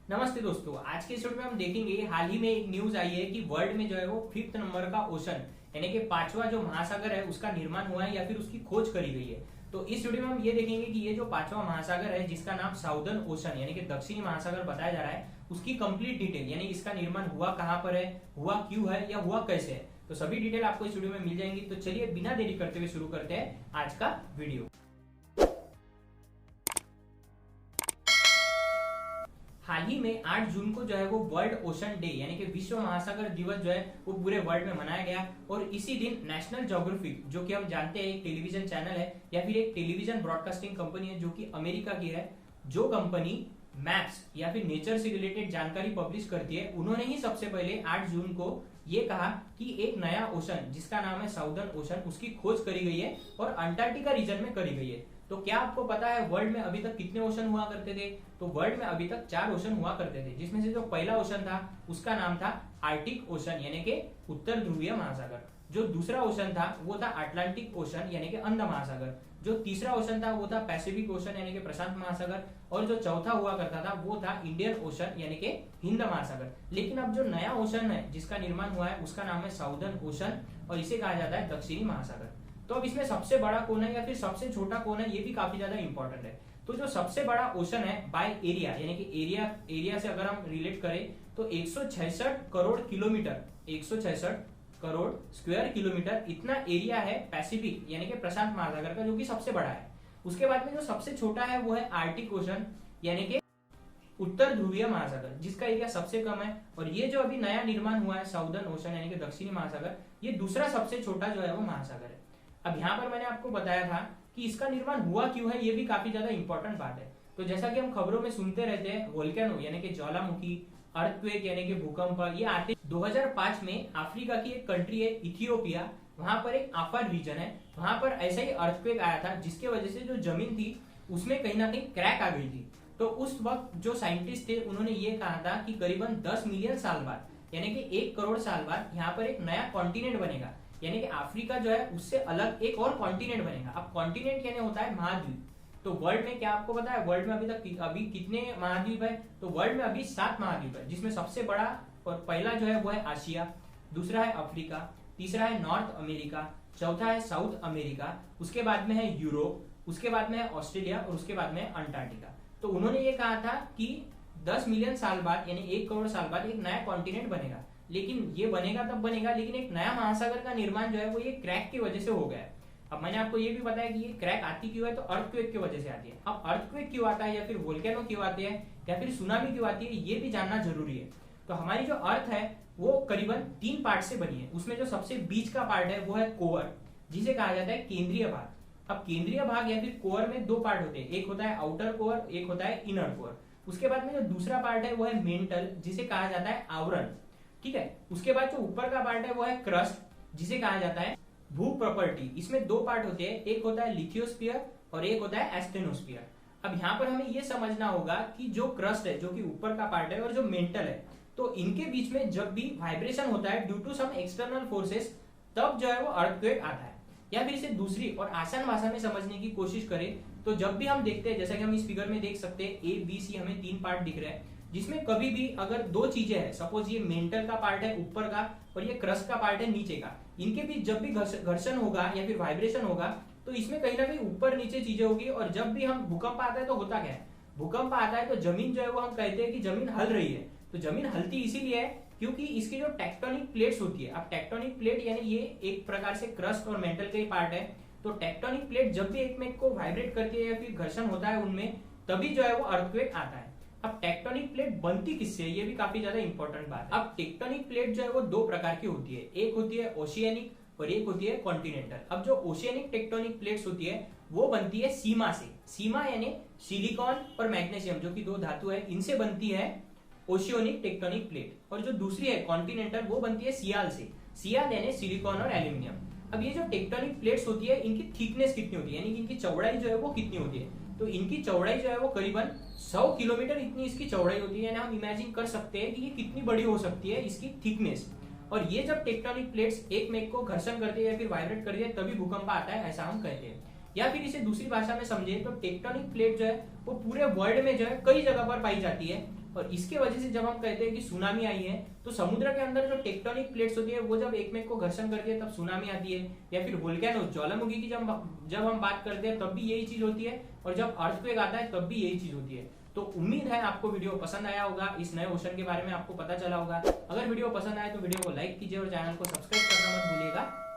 नमस्ते दोस्तों, आज के इस वीडियो में हम देखेंगे हाल ही में एक न्यूज आई है कि वर्ल्ड में जो है वो 5th नंबर का ओशन यानी कि पांचवा जो महासागर है उसका निर्माण हुआ है या फिर उसकी खोज करी गई है। तो इस वीडियो में हम ये देखेंगे कि ये जो पांचवा महासागर है जिसका नाम साउदर्न ओशन यानी कि दक्षिणी महासागर बताया जा रहा है उसकी कंप्लीट डिटेल यानी इसका निर्माण हुआ कहाँ पर है, हुआ क्यों है या हुआ कैसे है, तो सभी डिटेल आपको इस वीडियो में मिल जाएंगी। तो चलिए बिना देरी करते हुए शुरू करते हैं आज का वीडियो। हाल ही में 8 जून को जो है वो वर्ल्ड ओशन डे यानी कि विश्व महासागर दिवस जो है वो पूरे वर्ल्ड में मनाया गया। और इसी दिन नेशनल ज्योग्राफिक, जो कि हम जानते हैं एक टेलीविजन चैनल है या फिर एक टेलीविजन ब्रॉडकास्टिंग कंपनी है जो कि अमेरिका की है, जो कंपनी मैप्स या फिर नेचर से रिलेटेड जानकारी पब्लिश करती है, उन्होंने ही सबसे पहले 8 जून को ये कहा कि एक नया ओशन जिसका नाम है साउदर्न ओशन उसकी खोज करी गई है और अंटार्कटिका रीजन में करी गई है। तो क्या आपको पता है वर्ल्ड में अभी तक कितने ओशन हुआ करते थे? तो वर्ल्ड में अभी तक 4 ओशन हुआ करते थे, जिसमें से जो पहला ओशन था उसका नाम था आर्टिक ओशन यानी कि उत्तर ध्रुवीय महासागर। जो दूसरा ओशन था वो था अटलांटिक ओशन यानी कि अंध महासागर। जो तीसरा ओशन था वो था पैसिफिक ओशन यानी कि प्रशांत महासागर। और जो चौथा हुआ करता था वो था इंडियन ओशन यानी कि हिंद महासागर। लेकिन अब जो नया ओशन है जिसका निर्माण हुआ है उसका नाम है साउदर्न ओशन और इसे कहा जाता है दक्षिणी महासागर। तो अब इसमें सबसे बड़ा कौन है या फिर सबसे छोटा कौन है, ये भी काफी ज्यादा इंपॉर्टेंट है। तो जो सबसे बड़ा ओशन है बाय एरिया यानी कि एरिया से अगर हम रिलेट करें तो 166 crore kilometre, 166 crore square kilometre इतना एरिया है पैसिफिक यानी कि प्रशांत महासागर का, जो कि सबसे बड़ा है। उसके बाद में जो सबसे छोटा है वो है आर्टिक ओशन यानी कि उत्तर ध्रुवीय महासागर, जिसका एरिया सबसे कम है। और ये जो अभी नया निर्माण हुआ है साउदर्न ओशन यानी कि दक्षिणी महासागर, ये दूसरा सबसे छोटा जो है वो महासागर है। अब यहाँ पर मैंने आपको बताया था कि इसका निर्माण हुआ क्यों है, ये भी काफी ज्यादा इंपॉर्टेंट बात है। तो जैसा कि हम खबरों में सुनते रहते हैं, वोल्केनो यानी कि ज्वालामुखी, अर्थक्वेक यानी कि भूकंप, ये आते 2005 में अफ्रीका की एक कंट्री है इथियोपिया, वहां पर एक आफर रीजन है, वहां पर ऐसा ही अर्थक्वेक आया था जिसके वजह से जो जमीन थी उसमें कहीं ना कहीं क्रैक आ गई थी। तो उस वक्त जो साइंटिस्ट थे उन्होंने ये कहा था कि करीबन 10 मिलियन साल बाद यानी कि 1 करोड़ साल बाद यहाँ पर एक नया कॉन्टिनेंट बनेगा, यानी कि अफ्रीका जो है उससे अलग एक और कॉन्टिनेंट बनेगा। अब कॉन्टिनेंट यानी होता है महाद्वीप। तो वर्ल्ड में क्या आपको पता है वर्ल्ड में अभी कितने महाद्वीप है? तो वर्ल्ड में अभी 7 महाद्वीप है, जिसमें सबसे बड़ा और पहला जो है वो है एशिया, दूसरा है अफ्रीका, तीसरा है नॉर्थ अमेरिका, चौथा है साउथ अमेरिका, उसके बाद में है यूरोप, उसके बाद में है ऑस्ट्रेलिया और उसके बाद में है अंटार्कटिका। तो उन्होंने ये कहा था कि 10 मिलियन साल बाद यानी 1 करोड़ साल बाद एक नया कॉन्टिनेंट बनेगा। लेकिन ये बनेगा तब बनेगा, लेकिन एक नया महासागर का निर्माण जो है वो ये क्रैक की वजह से हो गया है। अब मैंने आपको ये भी बताया कि ये क्रैक आती क्यों है, तो अर्थक्वेक की वजह से आती है। अब अर्थक्वेक क्यों आता है या फिर वोल्केनो क्यों आते हैं या फिर सुनामी क्यों आती है, ये भी जानना जरूरी है। तो हमारी जो अर्थ है वो करीबन 3 पार्ट से बनी है। उसमें जो सबसे बीच का पार्ट है वो है कोर, जिसे कहा जाता है केंद्रीय भाग। अब केंद्रीय भाग या फिर कोर में 2 पार्ट होते हैं, एक होता है आउटर कोर, एक होता है इनर कोर। उसके बाद में जो दूसरा पार्ट है वो है मेंटल, जिसे कहा जाता है आवरण, ठीक है। उसके बाद जो ऊपर का पार्ट है वो है क्रस्ट, जिसे कहा जाता है भू प्रॉपर्टी। इसमें 2 पार्ट होते हैं, एक होता है लिथियोस्फीयर और एक होता है एस्टेनोस्फीयर। अब यहाँ पर हमें ये समझना होगा कि जो क्रस्ट है जो कि ऊपर का पार्ट है और जो मेंटल है, तो इनके बीच में जब भी वाइब्रेशन होता है due to some external forces, तब जो है वो अर्थक्वेक आता है। या फिर इसे दूसरी और आसान भाषा में समझने की कोशिश करें तो जब भी हम देखते हैं, जैसा कि हम इस फिगर में देख सकते हैं, ए बी सी हमें 3 पार्ट दिख रहे हैं, जिसमें कभी भी अगर 2 चीजें हैं, सपोज ये मेंटल का पार्ट है ऊपर का और ये क्रस्ट का पार्ट है नीचे का, इनके बीच जब भी घर्षण होगा या फिर वाइब्रेशन होगा तो इसमें कहीं ना कहीं ऊपर नीचे चीजें होगी। और जब भी हम भूकंप आता है तो होता क्या है, भूकंप आता है तो जमीन जो है वो हम कहते हैं कि जमीन हल रही है। तो जमीन हलती इसीलिए है क्योंकि इसकी जो टेक्टोनिक प्लेट्स होती है, अब टेक्टोनिक प्लेट यानी ये एक प्रकार से क्रस्ट और मेंटल का ही पार्ट है। तो टेक्टोनिक प्लेट जब भी एक में को वाइब्रेट करती है या फिर घर्षण होता है उनमें, तभी जो है वो अर्थक्वेक आता है। अब टेक्टोनिक प्लेट बनती किससे है, ये भी काफी ज्यादा इंपॉर्टेंट बात है। अब टेक्टोनिक प्लेट जो है वो 2 प्रकार की होती है, एक होती है ओशियनिक और एक होती है कॉन्टिनेंटल। अब जो ओशियनिक टेक्टोनिक प्लेट्स होती है वो बनती है सीमा से, सीमा यानी सिलिकॉन और मैग्नीशियम जो कि 2 धातु है, इनसे बनती है ओशियोनिक टेक्टोनिक प्लेट। और जो दूसरी है कॉन्टिनेंटल, वो बनती है सियाल से, सियाल यानी सिलिकॉन और एल्यूमिनियम। अब ये जो टेक्टोनिक प्लेट्स होती है इनकी थिकनेस कितनी होती है, यानी कि इनकी चौड़ाई जो है वो कितनी होती है, तो इनकी चौड़ाई जो है वो करीबन 100 किलोमीटर इतनी इसकी चौड़ाई होती है। यानी हम इमेजिन कर सकते हैं कि ये कितनी बड़ी हो सकती है इसकी थिकनेस। और ये जब टेक्टोनिक प्लेट्स एक में को घर्षण करती है या फिर वाइब्रेट करती है तभी भूकंप आता है, ऐसा हम कहते हैं। या फिर इसे दूसरी भाषा में समझे तो टेक्टोनिक प्लेट जो है वो पूरे वर्ल्ड में जो है कई जगह पर पाई जाती है, और इसके वजह से जब हम कहते हैं कि सुनामी आई है, तो समुद्र के अंदर जो टेक्टोनिक प्लेट्स होती है वो जब एक में को घर्षण करती है तब सुनामी आती है। या फिर वोल्केनो ज्वालामुखी की जब हम बात करते हैं तब भी यही चीज होती है, और जब अर्थक्वेक आता है तब भी यही चीज होती है। तो उम्मीद है आपको वीडियो पसंद आया होगा, इस नए ओशन के बारे में आपको पता चला होगा। अगर वीडियो पसंद आए तो वीडियो को लाइक कीजिए और चैनल को सब्सक्राइब करना मत भूलिएगा।